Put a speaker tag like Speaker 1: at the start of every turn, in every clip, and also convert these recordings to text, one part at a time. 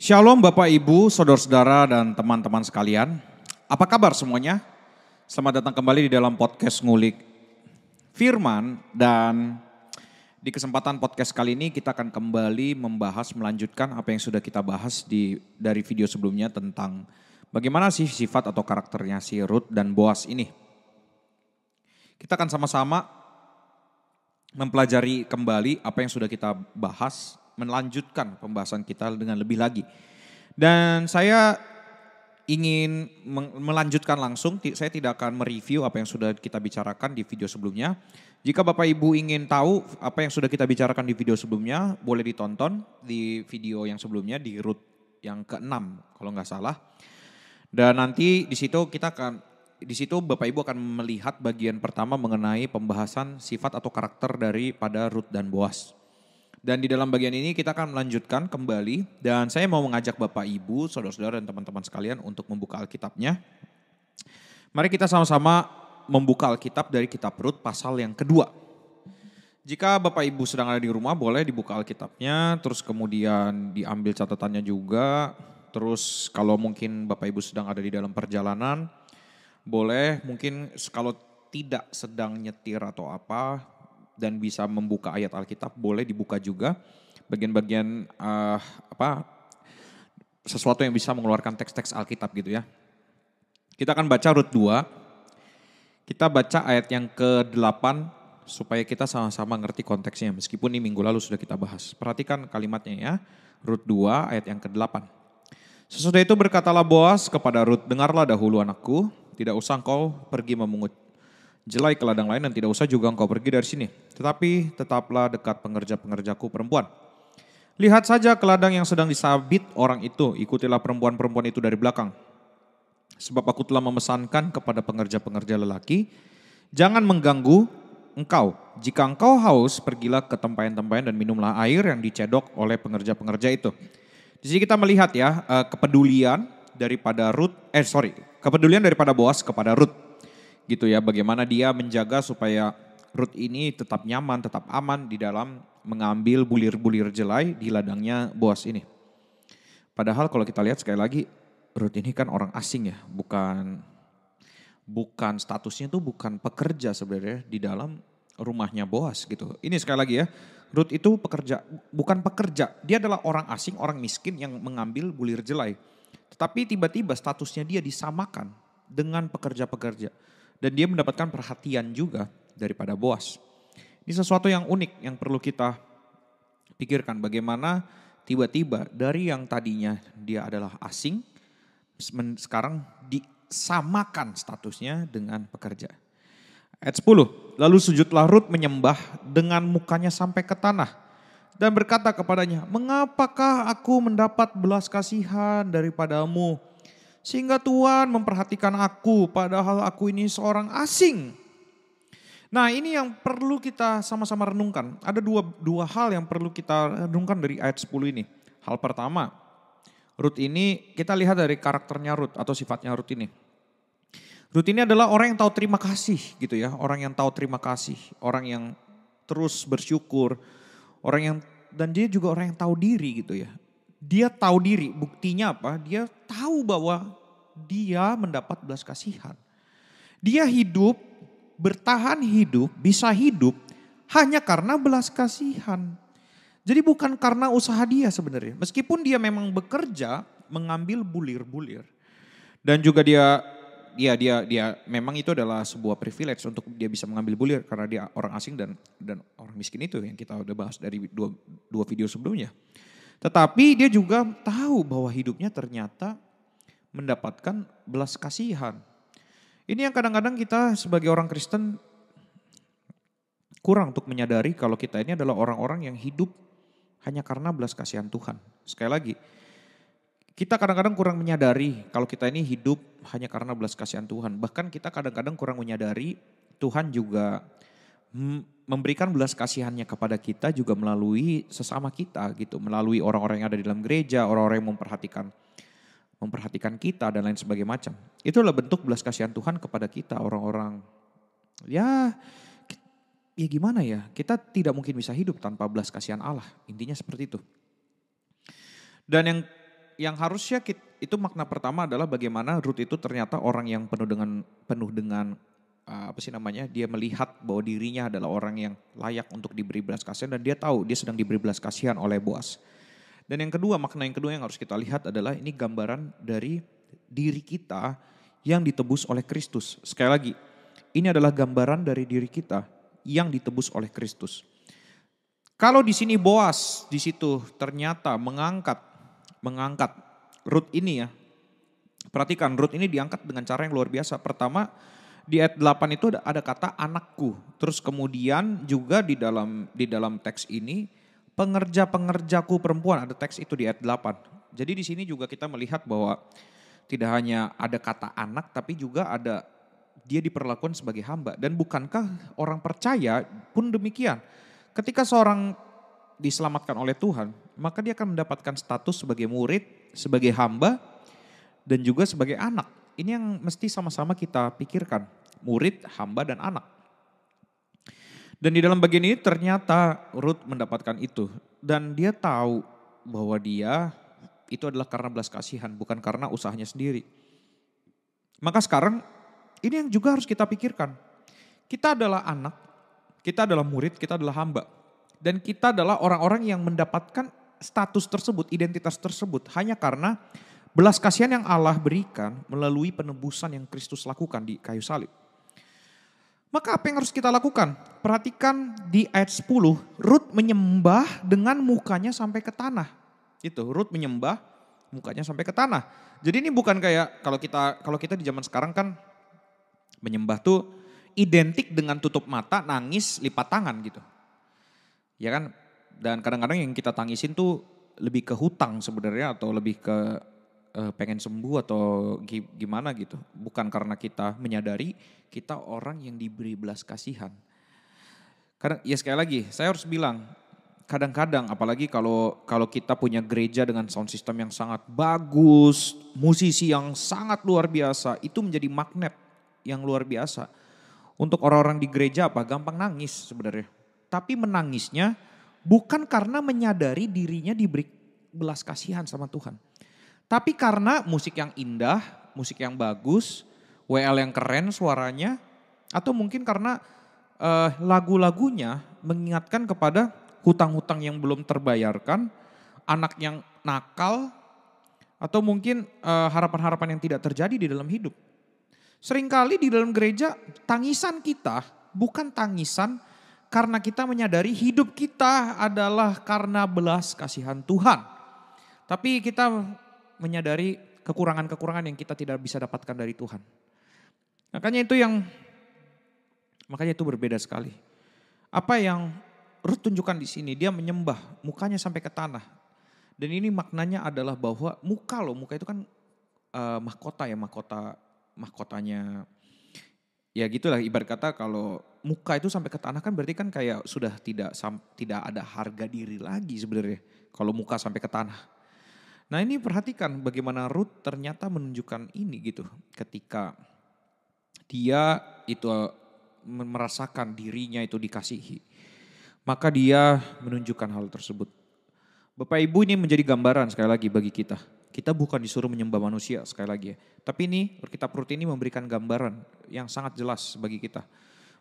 Speaker 1: Shalom Bapak Ibu, saudara-saudara dan teman-teman sekalian. Apa kabar semuanya? Selamat datang kembali di dalam podcast Ngulik Firman. Dan di kesempatan podcast kali ini kita akan kembali melanjutkan apa yang sudah kita bahas dari video sebelumnya tentang bagaimana sih sifat atau karakternya si Ruth dan Boaz ini. Kita akan sama-sama mempelajari kembali apa yang sudah kita bahas, melanjutkan pembahasan kita dengan lebih lagi. Dan saya ingin melanjutkan langsung, saya tidak akan mereview apa yang sudah kita bicarakan di video sebelumnya. Jika Bapak Ibu ingin tahu apa yang sudah kita bicarakan di video sebelumnya, boleh ditonton di video yang sebelumnya di Ruth yang ke-6 kalau nggak salah. Dan nanti di situ Bapak Ibu akan melihat bagian pertama mengenai pembahasan sifat atau karakter daripada Ruth dan Boaz. Dan di dalam bagian ini kita akan melanjutkan kembali dan saya mau mengajak Bapak Ibu, saudara-saudara dan teman-teman sekalian untuk membuka Alkitabnya. Mari kita sama-sama membuka Alkitab dari kitab Ruth pasal yang kedua. Jika Bapak Ibu sedang ada di rumah boleh dibuka Alkitabnya, terus kemudian diambil catatannya juga. Terus kalau mungkin Bapak Ibu sedang ada di dalam perjalanan, boleh mungkin kalau tidak sedang nyetir atau apa, dan bisa membuka ayat Alkitab, boleh dibuka juga bagian-bagian sesuatu yang bisa mengeluarkan teks-teks Alkitab gitu ya. Kita akan baca Rut 2, kita baca ayat yang ke-8 supaya kita sama-sama ngerti konteksnya meskipun ini minggu lalu sudah kita bahas. Perhatikan kalimatnya ya, Rut 2 ayat yang ke-8. Sesudah itu berkatalah Boaz kepada Rut, dengarlah dahulu anakku, tidak usah engkau pergi memungut jelai ke ladang lain dan tidak usah juga engkau pergi dari sini. Tetapi tetaplah dekat pengerja-pengerjaku perempuan. Lihat saja ke ladang yang sedang disabit orang itu, ikutilah perempuan-perempuan itu dari belakang. Sebab aku telah memesankan kepada pengerja-pengerja lelaki, jangan mengganggu engkau. Jika engkau haus, pergilah ke tempayan-tempayan dan minumlah air yang dicedok oleh pengerja-pengerja itu. Di sini kita melihat ya kepedulian daripada Boaz kepada Ruth. Gitu ya, bagaimana dia menjaga supaya Ruth ini tetap nyaman, tetap aman di dalam mengambil bulir-bulir jelai di ladangnya Boaz ini. Padahal kalau kita lihat sekali lagi, Ruth ini kan orang asing ya, bukan statusnya tuh bukan pekerja sebenarnya di dalam rumahnya Boaz gitu. Ini sekali lagi ya, Ruth itu bukan pekerja, dia adalah orang asing, orang miskin yang mengambil bulir jelai. Tetapi tiba-tiba statusnya dia disamakan dengan pekerja-pekerja. Dan dia mendapatkan perhatian juga daripada Boaz. Ini sesuatu yang unik yang perlu kita pikirkan. Bagaimana tiba-tiba dari yang tadinya dia adalah asing, sekarang disamakan statusnya dengan pekerja. Ayat 10, lalu sujudlah Ruth menyembah dengan mukanya sampai ke tanah. Dan berkata kepadanya, mengapakah aku mendapat belas kasihan daripadamu? Sehingga Tuhan memperhatikan aku padahal aku ini seorang asing. Nah ini yang perlu kita sama-sama renungkan. Ada dua hal yang perlu kita renungkan dari ayat 10 ini. Hal pertama, Ruth ini kita lihat dari karakternya Ruth atau sifatnya Ruth ini. Ruth ini adalah orang yang tahu terima kasih gitu ya. Orang yang tahu terima kasih. Orang yang terus bersyukur. Dan dia juga orang yang tahu diri gitu ya. Dia tahu diri, buktinya apa? Dia tahu bahwa dia mendapat belas kasihan. Dia bertahan hidup, bisa hidup hanya karena belas kasihan. Jadi bukan karena usaha dia sebenarnya. Meskipun dia memang bekerja mengambil bulir-bulir. Dan juga dia memang itu adalah sebuah privilege untuk dia bisa mengambil bulir karena dia orang asing dan orang miskin itu yang kita udah bahas dari dua video sebelumnya. Tetapi dia juga tahu bahwa hidupnya ternyata mendapatkan belas kasihan. Ini yang kadang-kadang kita sebagai orang Kristen kurang untuk menyadari kalau kita ini adalah orang-orang yang hidup hanya karena belas kasihan Tuhan. Sekali lagi, kita kadang-kadang kurang menyadari kalau kita ini hidup hanya karena belas kasihan Tuhan. Bahkan kita kadang-kadang kurang menyadari Tuhan juga memberikan belas kasihannya kepada kita juga melalui sesama kita gitu. Melalui orang-orang yang ada di dalam gereja, orang-orang yang memperhatikan kita dan lain sebagainya macam. Itu adalah bentuk belas kasihan Tuhan kepada kita orang-orang. Ya gimana ya, kita tidak mungkin bisa hidup tanpa belas kasihan Allah. Intinya seperti itu. Dan yang yang harusnya itu makna pertama adalah bagaimana Ruth itu ternyata orang yang penuh dengan apa sih namanya, dia melihat bahwa dirinya adalah orang yang layak untuk diberi belas kasihan dan dia tahu dia sedang diberi belas kasihan oleh Boas. Dan yang kedua, makna yang kedua yang harus kita lihat adalah ini gambaran dari diri kita yang ditebus oleh Kristus. Sekali lagi, ini adalah gambaran dari diri kita yang ditebus oleh Kristus. Kalau di sini Boas di situ ternyata mengangkat Ruth ini ya. Perhatikan Ruth ini diangkat dengan cara yang luar biasa. Pertama di ayat 8 itu ada kata anakku. Terus kemudian juga di dalam teks ini pengerja-pengerjaku perempuan, ada teks itu di ayat 8. Jadi di sini juga kita melihat bahwa tidak hanya ada kata anak tapi juga ada dia diperlakukan sebagai hamba. Dan bukankah orang percaya pun demikian. Ketika seorang diselamatkan oleh Tuhan, maka dia akan mendapatkan status sebagai murid, sebagai hamba, dan juga sebagai anak. Ini yang mesti sama-sama kita pikirkan, murid, hamba, dan anak. Dan di dalam bagian ini ternyata Ruth mendapatkan itu. Dan dia tahu bahwa dia itu adalah karena belas kasihan, bukan karena usahanya sendiri. Maka sekarang ini yang juga harus kita pikirkan. Kita adalah anak, kita adalah murid, kita adalah hamba. Dan kita adalah orang-orang yang mendapatkan status tersebut, identitas tersebut hanya karena belas kasihan yang Allah berikan melalui penebusan yang Kristus lakukan di kayu salib. Maka apa yang harus kita lakukan? Perhatikan di ayat 10, Ruth menyembah dengan mukanya sampai ke tanah. Itu Ruth menyembah mukanya sampai ke tanah. Jadi ini bukan kayak kalau kita di zaman sekarang kan menyembah tuh identik dengan tutup mata, nangis, lipat tangan gitu. Ya kan? Dan kadang-kadang yang kita tangisin tuh lebih ke hutang sebenarnya atau lebih ke pengen sembuh atau gimana gitu. Bukan karena kita menyadari kita orang yang diberi belas kasihan. Kadang, ya sekali lagi saya harus bilang, kadang-kadang apalagi kalau kita punya gereja dengan sound system yang sangat bagus, musisi yang sangat luar biasa, itu menjadi magnet yang luar biasa. Untuk orang-orang di gereja apa? Gampang nangis sebenarnya. Tapi menangisnya bukan karena menyadari dirinya diberi belas kasihan sama Tuhan. Tapi karena musik yang indah, musik yang bagus, WL yang keren suaranya, atau mungkin karena lagu-lagunya mengingatkan kepada hutang-hutang yang belum terbayarkan, anak yang nakal, atau mungkin harapan-harapan yang tidak terjadi di dalam hidup. Seringkali di dalam gereja tangisan kita bukan tangisan karena kita menyadari hidup kita adalah karena belas kasihan Tuhan. Tapi kita menyadari kekurangan-kekurangan yang kita tidak bisa dapatkan dari Tuhan. Makanya itu berbeda sekali. Apa yang Ruth tunjukkan di sini, dia menyembah mukanya sampai ke tanah. Dan ini maknanya adalah bahwa muka itu kan mahkota ya, mahkotanya. Ya gitulah, ibarat kata kalau muka itu sampai ke tanah kan berarti kan kayak sudah tidak ada harga diri lagi sebenarnya kalau muka sampai ke tanah. Nah ini perhatikan bagaimana Ruth ternyata menunjukkan ini gitu. Ketika dia itu merasakan dirinya itu dikasihi, maka dia menunjukkan hal tersebut. Bapak Ibu, ini menjadi gambaran sekali lagi bagi kita. Kita bukan disuruh menyembah manusia sekali lagi ya. Tapi ini kitab Ruth ini memberikan gambaran yang sangat jelas bagi kita.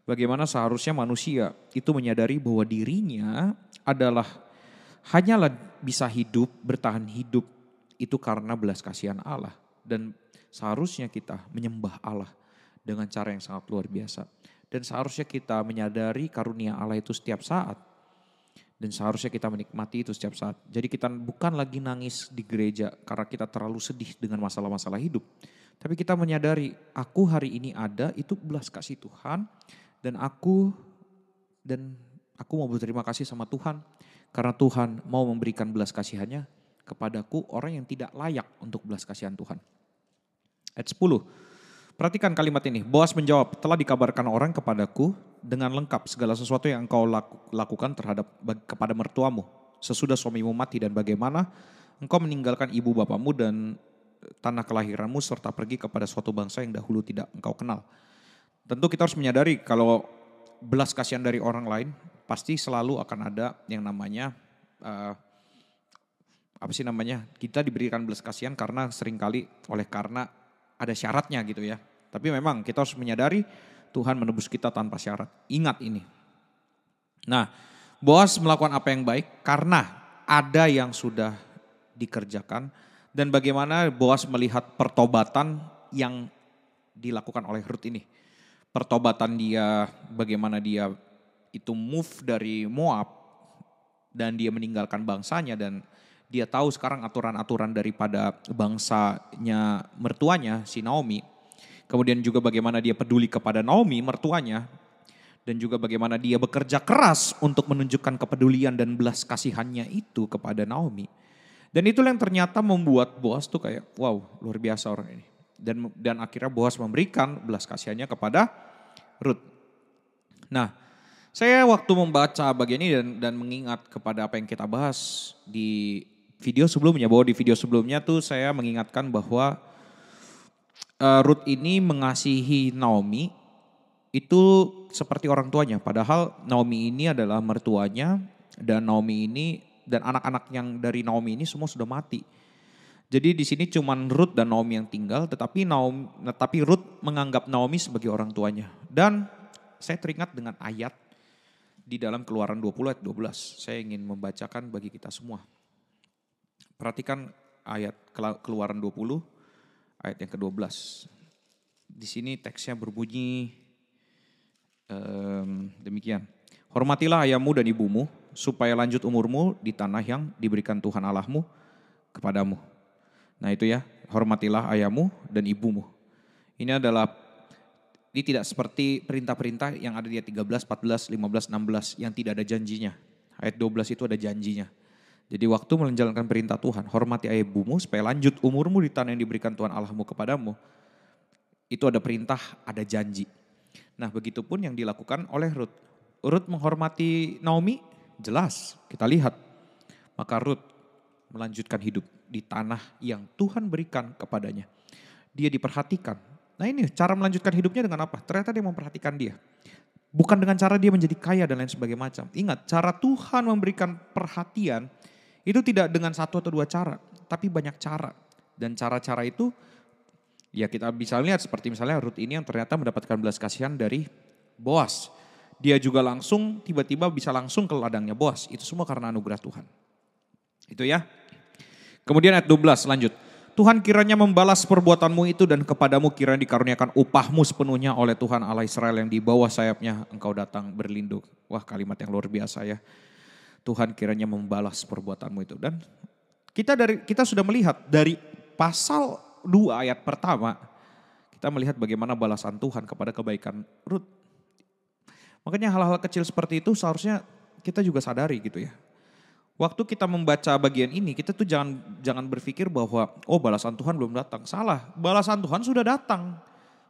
Speaker 1: Bagaimana seharusnya manusia itu menyadari bahwa dirinya hanyalah bisa hidup, bertahan hidup itu karena belas kasihan Allah. Dan seharusnya kita menyembah Allah dengan cara yang sangat luar biasa. Dan seharusnya kita menyadari karunia Allah itu setiap saat. Dan seharusnya kita menikmati itu setiap saat. Jadi kita bukan lagi nangis di gereja karena kita terlalu sedih dengan masalah-masalah hidup. Tapi kita menyadari aku hari ini ada itu belas kasih Tuhan. Dan aku mau berterima kasih sama Tuhan. Karena Tuhan mau memberikan belas kasihannya kepadaku, orang yang tidak layak untuk belas kasihan Tuhan. Ayat 10. Perhatikan kalimat ini. Boas menjawab, telah dikabarkan orang kepadaku dengan lengkap segala sesuatu yang engkau lakukan kepada mertuamu. Sesudah suamimu mati dan bagaimana engkau meninggalkan ibu bapamu dan tanah kelahiranmu serta pergi kepada suatu bangsa yang dahulu tidak engkau kenal. Tentu kita harus menyadari kalau belas kasihan dari orang lain pasti selalu akan ada yang namanya kita diberikan belas kasihan karena seringkali karena ada syaratnya gitu ya. Tapi memang kita harus menyadari Tuhan menebus kita tanpa syarat. Ingat ini. Nah, Boas melakukan apa yang baik karena ada yang sudah dikerjakan. Dan bagaimana Boas melihat pertobatan yang dilakukan oleh Ruth ini. Pertobatan dia, bagaimana dia itu move dari Moab dan dia meninggalkan bangsanya dan dia tahu sekarang aturan-aturan daripada bangsanya mertuanya si Naomi. Kemudian juga bagaimana dia peduli kepada Naomi mertuanya. Dan juga bagaimana dia bekerja keras untuk menunjukkan kepedulian dan belas kasihannya itu kepada Naomi. Dan itulah yang ternyata membuat Boas tuh kayak wow luar biasa orang ini. Dan akhirnya Boas memberikan belas kasihannya kepada Ruth. Nah, saya waktu membaca bagian ini dan mengingat kepada apa yang kita bahas di video sebelumnya, bahwa di video sebelumnya tuh saya mengingatkan bahwa Ruth ini mengasihi Naomi itu seperti orang tuanya. Padahal Naomi ini adalah mertuanya dan Naomi ini dan anak-anak yang dari Naomi ini semua sudah mati. Jadi di sini cuman Ruth dan Naomi yang tinggal, tetapi Ruth menganggap Naomi sebagai orang tuanya. Dan saya teringat dengan ayat di dalam Keluaran 20 ayat 12. Saya ingin membacakan bagi kita semua. Perhatikan ayat Keluaran 20 ayat yang ke-12. Di sini teksnya berbunyi demikian. Hormatilah ayahmu dan ibumu supaya lanjut umurmu di tanah yang diberikan Tuhan Allahmu kepadamu. Nah itu ya, hormatilah ayahmu dan ibumu. Ini tidak seperti perintah-perintah yang ada di ayat 13, 14, 15, 16 yang tidak ada janjinya. Ayat 12 itu ada janjinya. Jadi waktu menjalankan perintah Tuhan, hormati ayah ibumu supaya lanjut umurmu di tanah yang diberikan Tuhan Allahmu kepadamu. Itu ada perintah, ada janji. Nah begitupun yang dilakukan oleh Ruth. Ruth menghormati Naomi, jelas kita lihat. Maka Ruth melanjutkan hidup di tanah yang Tuhan berikan kepadanya. Dia diperhatikan. Nah ini cara melanjutkan hidupnya dengan apa? Ternyata dia memperhatikan dia. Bukan dengan cara dia menjadi kaya dan lain sebagainya macam. Ingat, cara Tuhan memberikan perhatian itu tidak dengan satu atau dua cara, tapi banyak cara. Dan cara-cara itu ya kita bisa lihat seperti misalnya Ruth ini yang ternyata mendapatkan belas kasihan dari Boas. Dia juga langsung tiba-tiba bisa langsung ke ladangnya Boas. Itu semua karena anugerah Tuhan. Itu ya. Kemudian ayat 12 lanjut. Tuhan kiranya membalas perbuatanmu itu dan kepadamu kiranya dikaruniakan upahmu sepenuhnya oleh Tuhan Allah Israel yang di bawah sayapnya engkau datang berlindung. Wah kalimat yang luar biasa ya. Tuhan kiranya membalas perbuatanmu itu. Dan kita sudah melihat dari pasal 2 ayat pertama, kita melihat bagaimana balasan Tuhan kepada kebaikan Ruth. Makanya hal-hal kecil seperti itu seharusnya kita juga sadari gitu ya. Waktu kita membaca bagian ini, kita tuh jangan berpikir bahwa balasan Tuhan belum datang. Salah, balasan Tuhan sudah datang.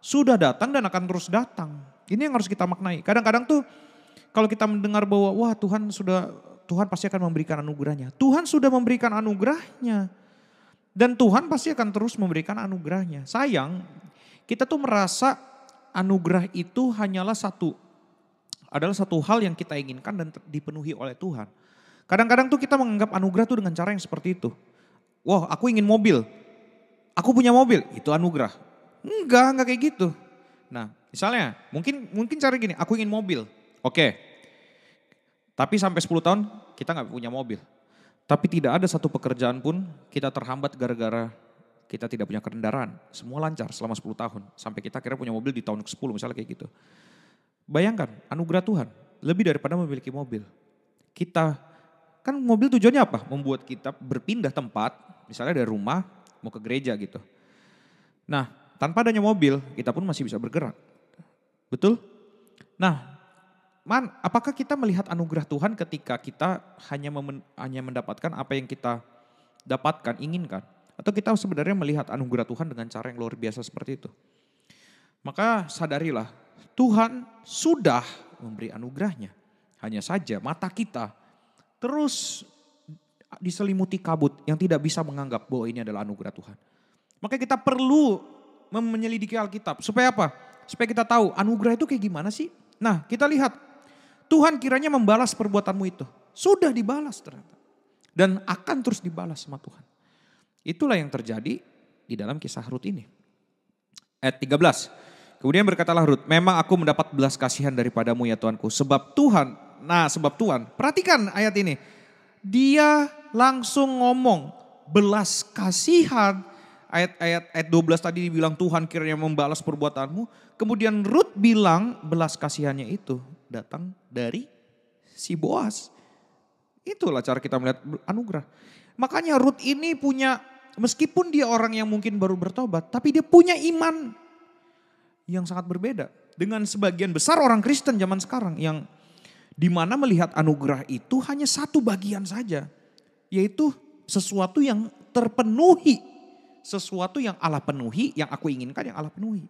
Speaker 1: Sudah datang dan akan terus datang. Ini yang harus kita maknai. Kadang-kadang tuh kalau kita mendengar bahwa Tuhan pasti akan memberikan anugerahnya. Tuhan sudah memberikan anugerahnya. Dan Tuhan pasti akan terus memberikan anugerahnya. Sayang, kita tuh merasa anugerah itu adalah satu hal yang kita inginkan dan dipenuhi oleh Tuhan. Kadang-kadang tuh kita menganggap anugerah tuh dengan cara yang seperti itu. Wah, aku ingin mobil. Aku punya mobil, itu anugerah. Enggak kayak gitu. Nah, misalnya mungkin cara gini, aku ingin mobil. Oke. Tapi sampai 10 tahun kita gak punya mobil. Tapi tidak ada satu pekerjaan pun kita terhambat gara-gara kita tidak punya kendaraan. Semua lancar selama 10 tahun. Sampai kita akhirnya punya mobil di tahun ke-10 misalnya kayak gitu. Bayangkan anugerah Tuhan lebih daripada memiliki mobil. Kan mobil tujuannya apa? Membuat kita berpindah tempat, misalnya dari rumah mau ke gereja gitu. Nah, tanpa adanya mobil, kita pun masih bisa bergerak. Betul? Nah, apakah kita melihat anugerah Tuhan ketika kita hanya mendapatkan apa yang kita dapatkan, inginkan? Atau kita sebenarnya melihat anugerah Tuhan dengan cara yang luar biasa seperti itu? Maka sadarilah, Tuhan sudah memberi anugerahnya. Hanya saja mata kita terus diselimuti kabut yang tidak bisa menganggap bahwa ini adalah anugerah Tuhan. Maka kita perlu menyelidiki Alkitab. Supaya apa? Supaya kita tahu anugerah itu kayak gimana sih? Nah kita lihat Tuhan kiranya membalas perbuatanmu itu. Sudah dibalas ternyata. Dan akan terus dibalas sama Tuhan. Itulah yang terjadi di dalam kisah Rut ini. Ayat 13. Kemudian berkatalah Rut, memang aku mendapat belas kasihan daripadamu ya Tuanku. Sebab Tuhan, perhatikan ayat ini. Dia langsung ngomong belas kasihan. Ayat 12 tadi dibilang Tuhan kiranya membalas perbuatanmu. Kemudian Rut bilang belas kasihannya itu datang dari si Boas. Itulah cara kita melihat anugerah. Makanya Rut ini punya, meskipun dia orang yang mungkin baru bertobat, tapi dia punya iman yang sangat berbeda dengan sebagian besar orang Kristen zaman sekarang yang dimana melihat anugerah itu hanya satu bagian saja, yaitu sesuatu yang terpenuhi, sesuatu yang Allah penuhi, yang aku inginkan yang Allah penuhi.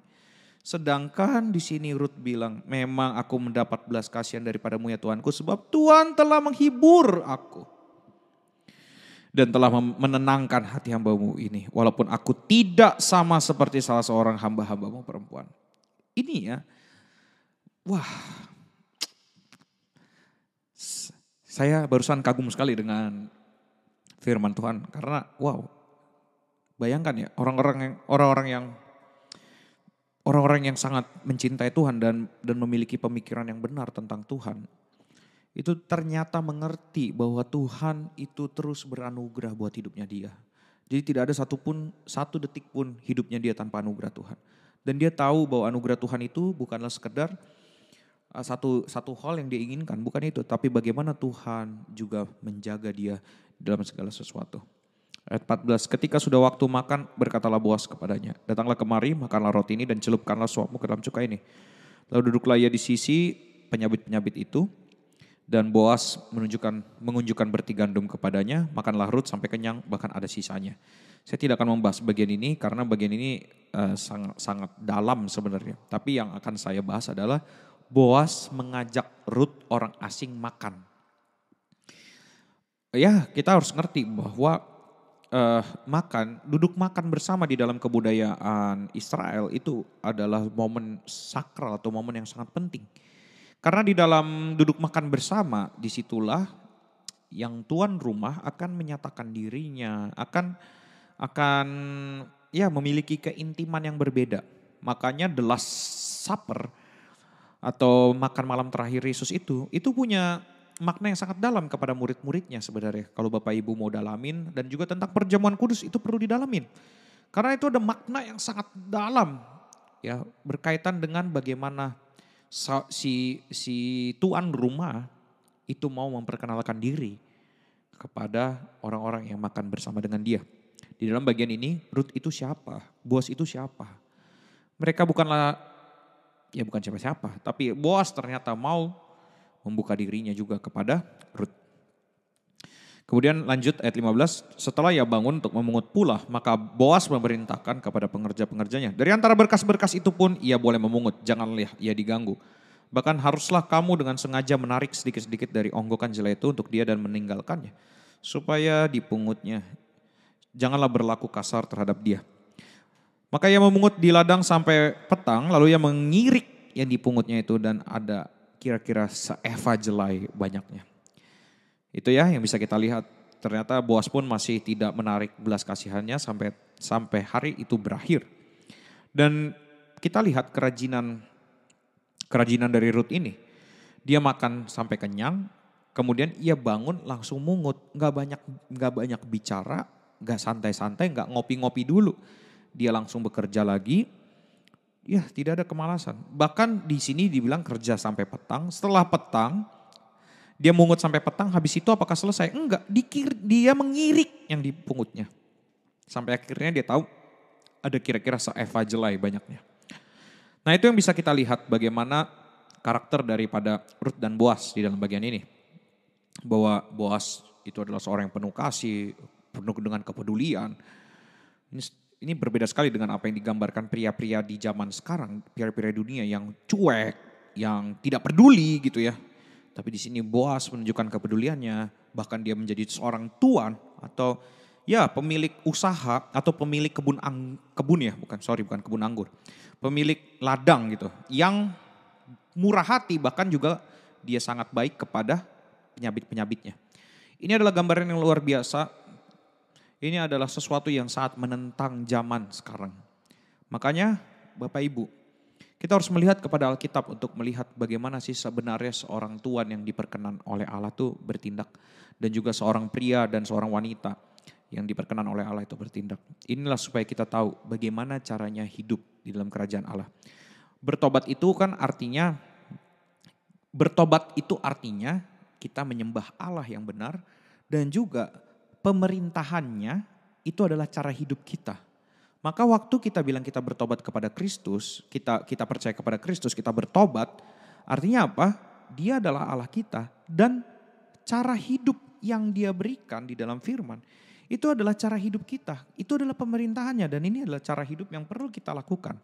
Speaker 1: Sedangkan di sini Rut bilang, memang aku mendapat belas kasihan daripadamu ya Tuanku, sebab Tuhan telah menghibur aku dan telah menenangkan hati hambamu ini, walaupun aku tidak sama seperti salah seorang hamba-hambamu perempuan. Ini ya, wah, saya barusan kagum sekali dengan firman Tuhan karena wow, bayangkan ya orang-orang yang sangat mencintai Tuhan dan memiliki pemikiran yang benar tentang Tuhan, itu ternyata mengerti bahwa Tuhan itu terus beranugerah buat hidupnya dia. Jadi tidak ada satu detik pun hidupnya dia tanpa anugerah Tuhan. Dan dia tahu bahwa anugerah Tuhan itu bukanlah sekedar satu hal yang dia inginkan, bukan itu. Tapi bagaimana Tuhan juga menjaga dia dalam segala sesuatu. Ayat 14, ketika sudah waktu makan berkatalah Boas kepadanya, datanglah kemari, makanlah roti ini dan celupkanlah suapmu ke dalam cukai ini. Lalu duduklah ia di sisi penyabit-penyabit itu. Dan Boas mengunjukkan berti gandum kepadanya, makanlah Rut sampai kenyang, bahkan ada sisanya. Saya tidak akan membahas bagian ini karena bagian ini sangat dalam sebenarnya. Tapi yang akan saya bahas adalah Boas mengajak Rut orang asing makan. Ya, kita harus ngerti bahwa duduk makan bersama di dalam kebudayaan Israel itu adalah momen sakral atau momen yang sangat penting. Karena di dalam duduk makan bersama, disitulah yang tuan rumah akan menyatakan dirinya, akan memiliki keintiman yang berbeda. Makanya the last supper atau makan malam terakhir Yesus itu punya makna yang sangat dalam kepada murid-muridnya sebenarnya. Kalau Bapak Ibu mau dalamin dan juga tentang perjamuan kudus itu perlu didalamin. Karena itu ada makna yang sangat dalam ya, berkaitan dengan bagaimana si tuan rumah itu mau memperkenalkan diri kepada orang-orang yang makan bersama dengan dia. Di dalam bagian ini Rut itu siapa? Boas itu siapa? Mereka bukan siapa-siapa, tapi Boas ternyata mau membuka dirinya juga kepada Rut. Kemudian lanjut ayat 15, setelah ia bangun untuk memungut pula, maka Boas memerintahkan kepada pengerja-pengerjanya, dari antara berkas-berkas itu pun ia boleh memungut, janganlah ia diganggu. Bahkan haruslah kamu dengan sengaja menarik sedikit-sedikit dari onggokan jelai itu untuk dia dan meninggalkannya, supaya dipungutnya. Janganlah berlaku kasar terhadap dia. Maka ia memungut di ladang sampai petang, lalu ia mengirik yang dipungutnya itu dan ada kira-kira seeva jelai banyaknya. Itu ya yang bisa kita lihat. Ternyata Boas pun masih tidak menarik belas kasihannya sampai hari itu berakhir. Dan kita lihat kerajinan dari Rut ini. Dia makan sampai kenyang, kemudian ia bangun langsung mungut, nggak banyak bicara, nggak santai-santai, nggak ngopi-ngopi dulu. Dia langsung bekerja lagi. Ya, tidak ada kemalasan. Bahkan di sini dibilang kerja sampai petang. Setelah petang, dia mungut sampai petang. Habis itu apakah selesai? Enggak, dia mengirik yang dipungutnya. Sampai akhirnya dia tahu ada kira-kira seeva jelai banyaknya. Nah, itu yang bisa kita lihat bagaimana karakter daripada Rut dan Boas di dalam bagian ini. Bahwa Boas itu adalah seorang yang penuh kasih, penuh dengan kepedulian. Ini berbeda sekali dengan apa yang digambarkan pria-pria di zaman sekarang, pria-pria dunia yang cuek, yang tidak peduli gitu ya. Tapi di sini Boas menunjukkan kepeduliannya, bahkan dia menjadi seorang tuan atau ya pemilik usaha atau pemilik kebun anggur. Pemilik ladang gitu, yang murah hati, bahkan juga dia sangat baik kepada penyabit-penyabitnya. Ini adalah gambaran yang luar biasa. Ini adalah sesuatu yang sangat menentang zaman sekarang. Makanya Bapak Ibu, kita harus melihat kepada Alkitab untuk melihat bagaimana sih sebenarnya seorang tuan yang diperkenan oleh Allah itu bertindak. Dan juga seorang pria dan seorang wanita yang diperkenan oleh Allah itu bertindak. Inilah supaya kita tahu bagaimana caranya hidup di dalam kerajaan Allah. Bertobat itu artinya kita menyembah Allah yang benar dan juga pemerintahannya itu adalah cara hidup kita. Maka waktu kita bilang kita bertobat kepada Kristus, kita percaya kepada Kristus, kita bertobat, artinya apa? Dia adalah Allah kita dan cara hidup yang dia berikan di dalam firman, itu adalah cara hidup kita, itu adalah pemerintahannya dan ini adalah cara hidup yang perlu kita lakukan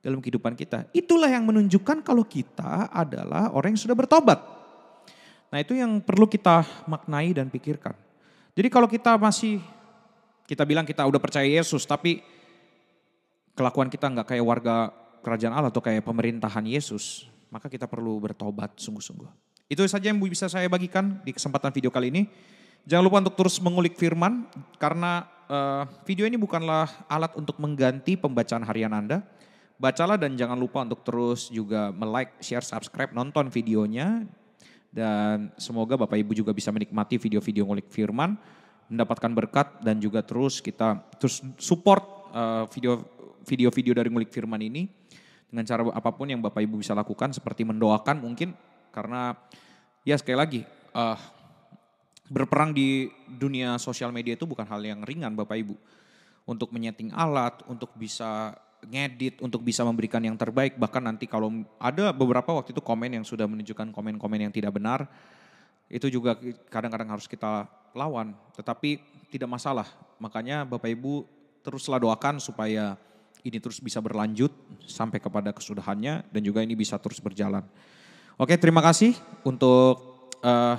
Speaker 1: dalam kehidupan kita. Itulah yang menunjukkan kalau kita adalah orang yang sudah bertobat. Nah itu yang perlu kita maknai dan pikirkan. Jadi kalau kita bilang kita udah percaya Yesus tapi kelakuan kita nggak kayak warga kerajaan Allah atau kayak pemerintahan Yesus, maka kita perlu bertobat sungguh-sungguh. Itu saja yang bisa saya bagikan di kesempatan video kali ini. Jangan lupa untuk terus mengulik firman karena video ini bukanlah alat untuk mengganti pembacaan harian Anda. Bacalah dan jangan lupa untuk terus juga like, share, subscribe, nonton videonya. Dan semoga Bapak Ibu juga bisa menikmati video-video ngulik firman, mendapatkan berkat dan juga terus support video-video dari ngulik firman ini dengan cara apapun yang Bapak Ibu bisa lakukan seperti mendoakan mungkin karena ya sekali lagi berperang di dunia sosial media itu bukan hal yang ringan Bapak Ibu. Untuk menyeting alat, untuk bisa ngedit, untuk bisa memberikan yang terbaik. Bahkan nanti kalau ada beberapa waktu itu komen yang sudah menunjukkan komen-komen yang tidak benar, itu juga kadang-kadang harus kita lawan. Tetapi tidak masalah, makanya Bapak Ibu teruslah doakan supaya ini terus bisa berlanjut sampai kepada kesudahannya dan juga ini bisa terus berjalan. Oke, terima kasih untuk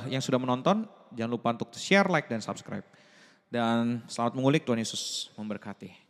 Speaker 1: yang sudah menonton. Jangan lupa untuk share, like, dan subscribe. Dan selamat mengulik, Tuhan Yesus memberkati.